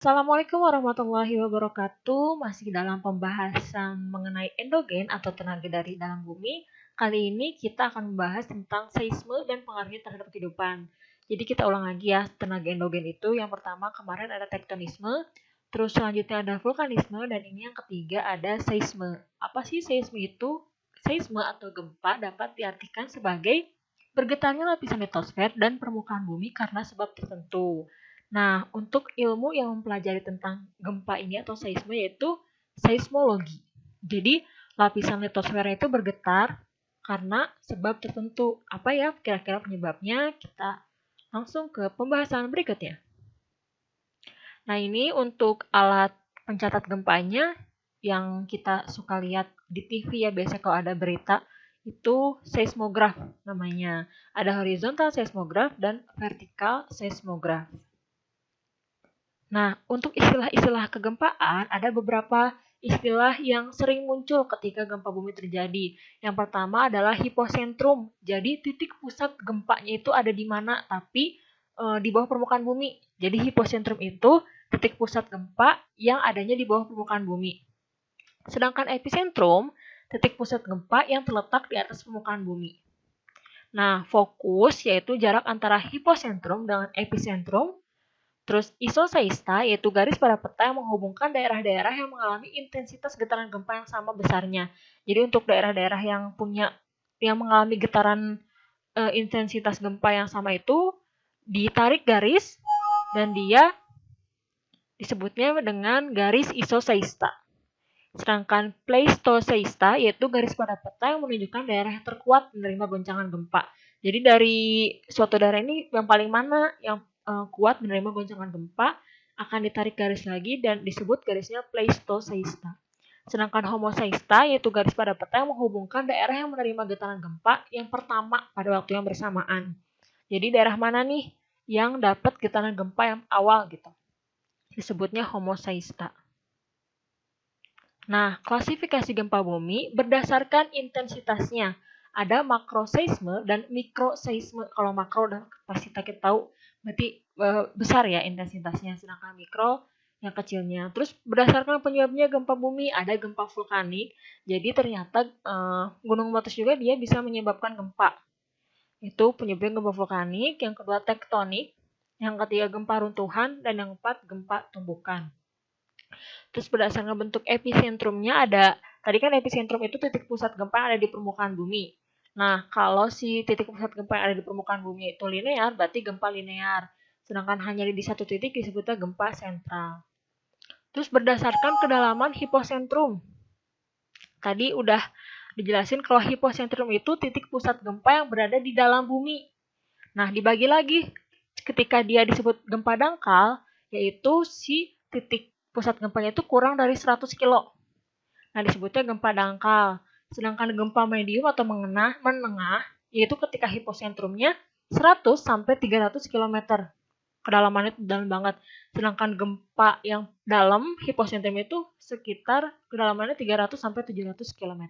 Assalamualaikum warahmatullahi wabarakatuh. Masih dalam pembahasan mengenai endogen atau tenaga dari dalam bumi. Kali ini kita akan membahas tentang seisme dan pengaruhnya terhadap kehidupan. Jadi kita ulang lagi ya, tenaga endogen itu yang pertama kemarin ada tektonisme, terus selanjutnya ada vulkanisme, dan ini yang ketiga ada seisme. Apa sih seisme itu? Seisme atau gempa dapat diartikan sebagai bergetarnya lapisan litosfer dan permukaan bumi karena sebab tertentu. Nah, untuk ilmu yang mempelajari tentang gempa ini atau seisme yaitu seismologi. Jadi, lapisan litosfer itu bergetar karena sebab tertentu. Apa ya kira-kira penyebabnya? Kita langsung ke pembahasan berikutnya. Nah, ini untuk alat pencatat gempanya yang kita suka lihat di TV ya, biasanya kalau ada berita itu seismograf namanya. Ada horizontal seismograf dan vertikal seismograf. Nah, untuk istilah-istilah kegempaan, ada beberapa istilah yang sering muncul ketika gempa bumi terjadi. Yang pertama adalah hipocentrum. Jadi titik pusat gempanya itu ada di mana, tapi di bawah permukaan bumi. Jadi hipocentrum itu titik pusat gempa yang adanya di bawah permukaan bumi. Sedangkan epicentrum, titik pusat gempa yang terletak di atas permukaan bumi. Nah, fokus yaitu jarak antara hipocentrum dengan epicentrum. Terus isoseista yaitu garis pada peta yang menghubungkan daerah-daerah yang mengalami intensitas getaran gempa yang sama besarnya. Jadi untuk daerah-daerah yang mengalami getaran intensitas gempa yang sama itu ditarik garis dan dia disebutnya dengan garis isoseista. Sedangkan pleistoseista yaitu garis pada peta yang menunjukkan daerah yang terkuat menerima goncangan gempa. Jadi dari suatu daerah ini yang paling mana yang kuat menerima goncangan gempa akan ditarik garis lagi dan disebut garisnya pleistoseista. Sedangkan homoseista yaitu garis pada peta yang menghubungkan daerah yang menerima getaran gempa yang pertama pada waktu yang bersamaan. Jadi daerah mana nih yang dapat getaran gempa yang awal gitu. Disebutnya homoseista. Nah, klasifikasi gempa bumi berdasarkan intensitasnya. Ada makroseisme dan mikroseisme. Kalau makro udah pasti kita tahu, berarti besar ya intensitasnya. Sedangkan mikro yang kecilnya. Terus berdasarkan penyebabnya gempa bumi, ada gempa vulkanik. Jadi ternyata gunung meletus juga dia bisa menyebabkan gempa. Itu penyebabnya gempa vulkanik. Yang kedua tektonik. Yang ketiga gempa runtuhan. Dan yang keempat gempa tumbukan. Terus berdasarkan bentuk epicentrumnya ada, tadi kan epicentrum itu titik pusat gempa yang ada di permukaan bumi. Nah, kalau si titik pusat gempa yang ada di permukaan bumi itu linear, berarti gempa linear. Sedangkan hanya di satu titik disebutnya gempa sentral. Terus berdasarkan kedalaman hipocentrum. Tadi udah dijelasin kalau hipocentrum itu titik pusat gempa yang berada di dalam bumi. Nah, dibagi lagi ketika dia disebut gempa dangkal, yaitu si titik pusat gempanya itu kurang dari 100 kilo. Nah, disebutnya gempa dangkal. Sedangkan gempa medium atau menengah, yaitu ketika hiposentrumnya 100 sampai 300 km. Kedalamannya itu dalam banget. Sedangkan gempa yang dalam hipocentrum itu sekitar kedalamannya 300 sampai 700 km.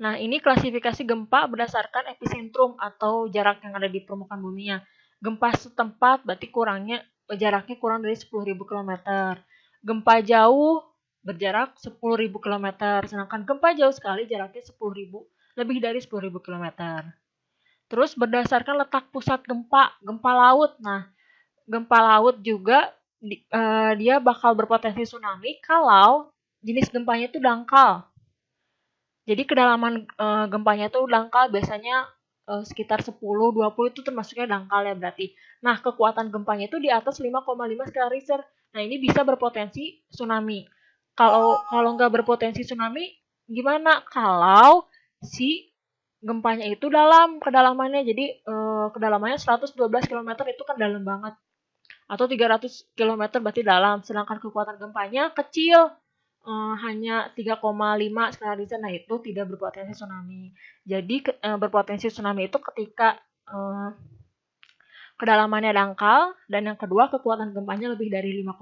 Nah, ini klasifikasi gempa berdasarkan epicentrum atau jarak yang ada di permukaan buminya. Gempa setempat berarti jaraknya kurang dari 10.000 km. Gempa jauh berjarak 10.000 km, sedangkan gempa jauh sekali jaraknya lebih dari 10.000 km. Terus berdasarkan letak pusat gempa laut. Nah, gempa laut juga dia bakal berpotensi tsunami kalau jenis gempanya itu dangkal. Jadi kedalaman gempanya itu dangkal biasanya sekitar 10-20 itu termasuknya dangkal ya berarti. Nah, kekuatan gempanya itu di atas 5,5 skala Richter. Nah, ini bisa berpotensi tsunami. Kalau nggak berpotensi tsunami, gimana? Kalau si gempanya itu dalam kedalamannya. Jadi kedalamannya 112 km itu kan dalam banget. Atau 300 km berarti dalam. Sedangkan kekuatan gempanya kecil. Hanya 3,5 skala Richter, nah itu tidak berpotensi tsunami. Jadi berpotensi tsunami itu ketika kedalamannya dangkal dan yang kedua kekuatan gempanya lebih dari 5,5.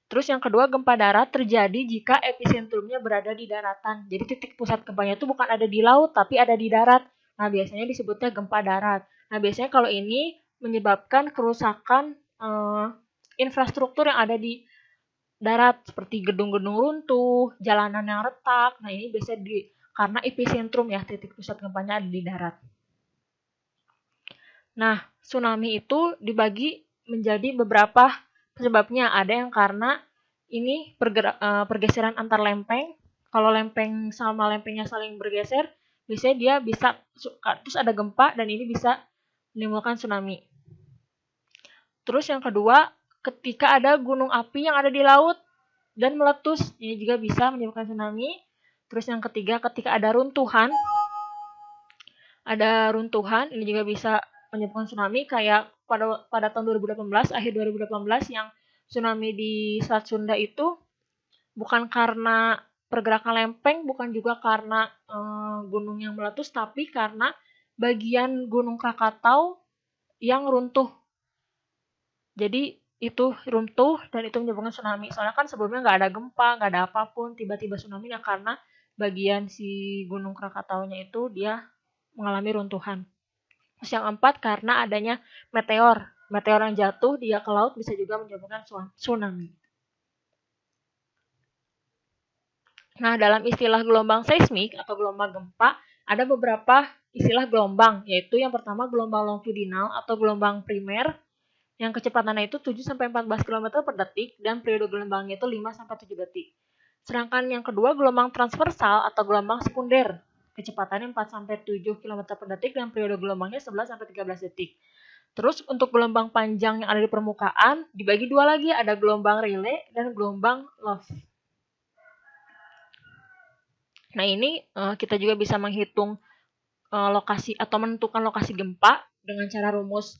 Terus yang kedua gempa darat terjadi jika epicentrumnya berada di daratan. Jadi titik pusat gempanya itu bukan ada di laut tapi ada di darat. Nah biasanya disebutnya gempa darat. Nah biasanya kalau ini menyebabkan kerusakan infrastruktur yang ada di darat seperti gedung-gedung runtuh, jalanan yang retak. Nah, ini biasanya karena epicentrum ya, titik pusat gempanya ada di darat. Nah, tsunami itu dibagi menjadi beberapa penyebabnya. Ada yang karena ini pergeseran antar lempeng. Kalau lempeng sama lempengnya saling bergeser, biasanya dia bisa terus ada gempa dan ini bisa menimbulkan tsunami. Terus yang kedua, ketika ada gunung api yang ada di laut dan meletus, ini juga bisa menyebabkan tsunami. Terus yang ketiga, ketika ada runtuhan ini juga bisa menyebabkan tsunami, kayak pada tahun 2018, akhir 2018 yang tsunami di Selat Sunda itu bukan karena pergerakan lempeng, bukan juga karena gunung yang meletus, tapi karena bagian Gunung Krakatau yang runtuh. Jadi itu runtuh dan itu menyebabkan tsunami. Soalnya kan sebelumnya nggak ada gempa, nggak ada apapun, tiba-tiba tsunami ya karena bagian si Gunung Krakataunya itu dia mengalami runtuhan. Terus yang keempat, karena adanya meteor. Meteor yang jatuh dia ke laut bisa juga menyebabkan tsunami. Nah, dalam istilah gelombang seismik atau gelombang gempa, ada beberapa istilah gelombang, yaitu yang pertama gelombang longitudinal atau gelombang primer, yang kecepatannya itu 7-14 km per detik dan periode gelombangnya itu 5-7 detik. Sedangkan yang kedua gelombang transversal atau gelombang sekunder, kecepatannya 4-7 km per detik dan periode gelombangnya 11-13 detik. Terus untuk gelombang panjang yang ada di permukaan dibagi dua lagi, ada gelombang Rayleigh dan gelombang Loove. Nah, ini kita juga bisa menghitung lokasi atau menentukan lokasi gempa dengan cara rumus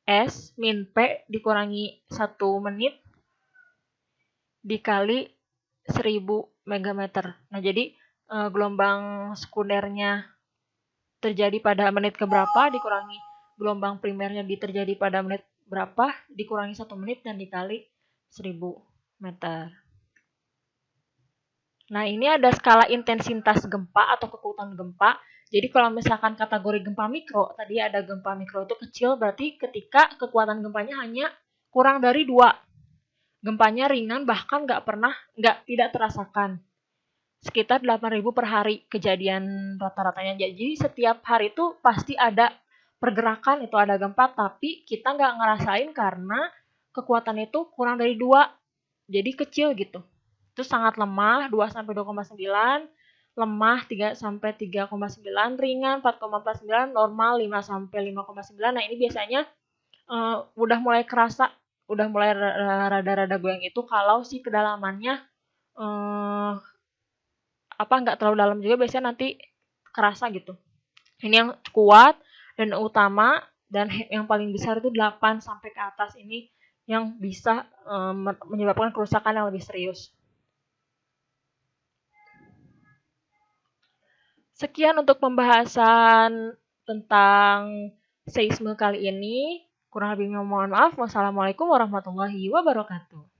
S min P dikurangi 1 menit dikali 1000 megameter. Nah, jadi gelombang sekundernya terjadi pada menit keberapa dikurangi gelombang primernya terjadi pada menit berapa dikurangi 1 menit dan dikali 1000 meter. Nah, ini ada skala intensitas gempa atau kekuatan gempa. Jadi kalau misalkan kategori gempa mikro, tadi ada gempa mikro itu kecil, berarti ketika kekuatan gempanya hanya kurang dari 2. Gempanya ringan, bahkan tidak terasakan. Sekitar 8.000 per hari kejadian rata-ratanya. Jadi setiap hari itu pasti ada pergerakan, itu ada gempa, tapi kita nggak ngerasain karena kekuatan itu kurang dari 2. Jadi kecil gitu. Itu sangat lemah, 2-2,9, lemah 3-3,9, ringan 4,49, normal 5-5,9. Nah, ini biasanya udah mulai kerasa, udah mulai rada-rada goyang itu kalau si kedalamannya nggak terlalu dalam juga, biasanya nanti kerasa gitu. Ini yang kuat dan utama dan yang paling besar itu 8 sampai ke atas ini yang bisa menyebabkan kerusakan yang lebih serius. Sekian untuk pembahasan tentang seisme kali ini. Kurang lebihnya mohon maaf. Wassalamualaikum warahmatullahi wabarakatuh.